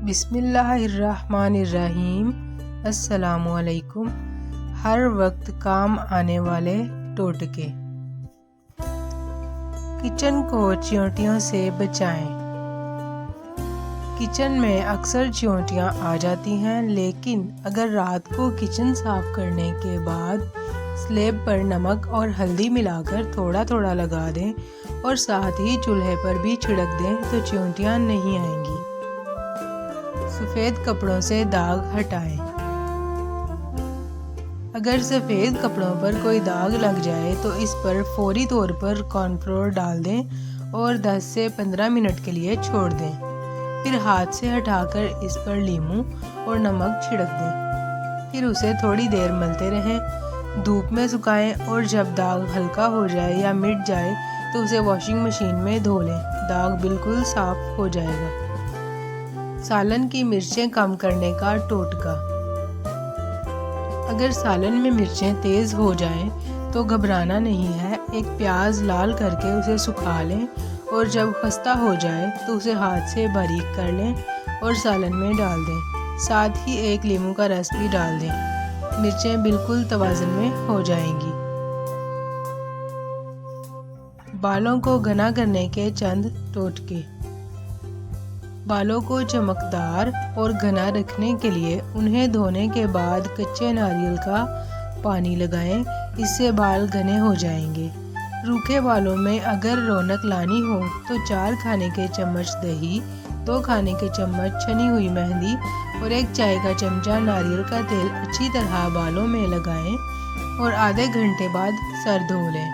بسم اللہ الرحمن الرحیم۔ السلام علیکم۔ ہر وقت کام آنے والے ٹوٹکے۔ کچن کو چیونٹیوں سے بچائیں۔ کچن میں اکثر چیونٹیاں آ جاتی ہیں، لیکن اگر رات کو کچن صاف کرنے کے بعد سلیب پر نمک اور ہلدی ملا کر تھوڑا تھوڑا لگا دیں اور ساتھ ہی چولہے پر بھی چھڑک دیں تو چیونٹیاں نہیں آئیں گی۔ سفید کپڑوں سے داغ ہٹائیں۔ اگر سفید کپڑوں پر کوئی داغ لگ جائے تو اس پر فوری طور پر کارن فلور ڈال دیں اور 10 سے 15 منٹ کے لیے چھوڑ دیں۔ پھر ہاتھ سے ہٹا کر اس پر لیموں اور نمک چھڑک دیں۔ پھر اسے تھوڑی دیر ملتے رہیں، دھوپ میں سکھائیں اور جب داغ ہلکا ہو جائے یا مٹ جائے تو اسے واشنگ مشین میں دھو لیں۔ داغ بالکل صاف ہو جائے گا۔ سالن کی مرچیں کم کرنے کا ٹوٹکا۔ اگر سالن میں مرچیں تیز ہو جائیں تو گھبرانا نہیں ہے۔ ایک پیاز لال کر کے اسے سکھا لیں اور جب خستہ ہو جائے تو اسے ہاتھ سے باریک کر لیں اور سالن میں ڈال دیں۔ ساتھ ہی ایک لیموں کا رس بھی ڈال دیں۔ مرچیں بالکل توازن میں ہو جائیں گی۔ بالوں کو گھنا کرنے کے چند ٹوٹکے۔ بالوں کو چمکدار اور گھنا رکھنے کے لیے انہیں دھونے کے بعد کچے ناریل کا پانی لگائیں، اس سے بال گھنے ہو جائیں گے۔ روکھے بالوں میں اگر رونق لانی ہو تو 4 کھانے کے چمچ دہی، 2 کھانے کے چمچ چھنی ہوئی مہندی اور 1 چائے کا چمچہ ناریل کا تیل اچھی طرح بالوں میں لگائیں اور آدھے گھنٹے بعد سر دھو لیں۔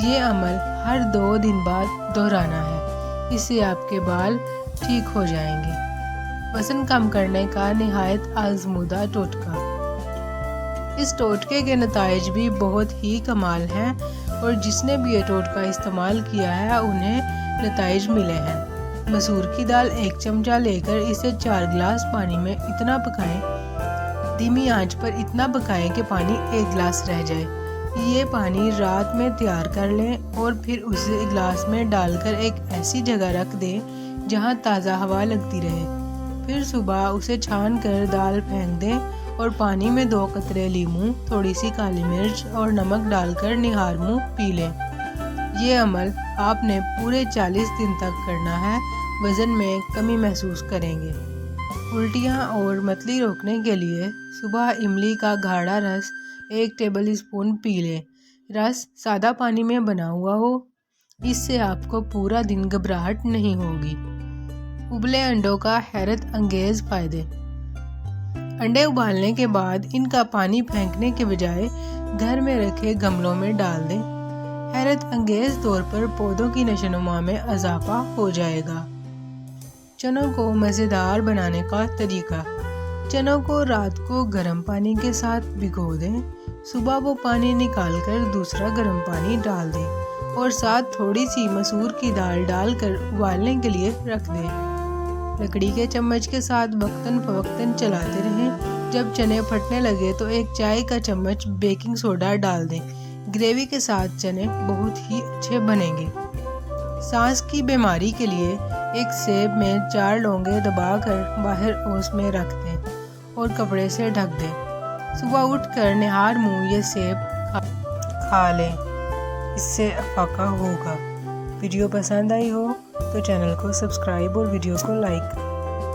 یہ عمل ہر 2 دن بعد دہرانا ہے، اس سے آپ کے بال ٹھیک ہو جائیں گے۔ وزن کم کرنے کا نہایت آزمودہ ٹوٹکا۔ اس ٹوٹکے کے نتائج بھی بہت ہی کمال ہیں اور جس نے بھی یہ ٹوٹکا استعمال کیا ہے انہیں نتائج ملے ہیں۔ مسور کی دال 1 چمچہ لے کر اسے 4 گلاس پانی میں اتنا پکائیں، دھیمی آنچ پر اتنا پکائیں کہ پانی 1 گلاس رہ جائے۔ یہ پانی رات میں تیار کر لیں اور پھر اسے گلاس میں ڈال کر ایک ایسی جگہ رکھ دیں جہاں تازہ ہوا لگتی رہے۔ پھر صبح اسے چھان کر دال پھینک دیں اور پانی میں 2 قطرے لیموں، تھوڑی سی کالی مرچ اور نمک ڈال کر نہار منہ پی لیں۔ یہ عمل آپ نے پورے 40 دن تک کرنا ہے، وزن میں کمی محسوس کریں گے۔ الٹیاں اور متلی روکنے کے لیے صبح املی کا گاڑھا رس 1 ٹیبل اسپون پی لیں۔ رس سادہ پانی میں بنا ہوا ہو، اس سے آپ کو پورا دن گھبراہٹ نہیں ہوگی۔ ابلے انڈوں کا حیرت انگیز فائدے۔ انڈے ابالنے کے بعد ان کا پانی پھینکنے کے بجائے گھر میں رکھے گملوں میں ڈال دیں۔ حیرت انگیز طور پر پودوں کی نشو و نما میں اضافہ ہو جائے گا۔ چنوں کو مزیدار بنانے کا طریقہ۔ چنوں کو رات کو گرم پانی کے ساتھ بھگو دیں، صبح وہ پانی نکال کر دوسرا گرم پانی ڈال دیں اور ساتھ تھوڑی سی مسور کی دال ڈال کر ابالنے کے لیے رکھ دیں۔ لکڑی کے چمچ کے ساتھ وقتاً فوقتاً چلاتے رہیں۔ جب چنے پھٹنے لگے تو 1 چائے کا چمچ بیکنگ سوڈا ڈال دیں۔ گریوی کے ساتھ چنے بہت ہی اچھے بنیں گے۔ سانس کی بیماری کے لیے ایک سیب میں 4 لونگیں دبا کر باہر اوس میں رکھ دیں اور کپڑے سے ڈھک دیں۔ صبح اٹھ کر نہار منہ یہ سیب کھا لیں، اس سے افاقہ ہوگا۔ ویڈیو پسند آئی ہو تو چینل کو سبسکرائب اور ویڈیو کو لائک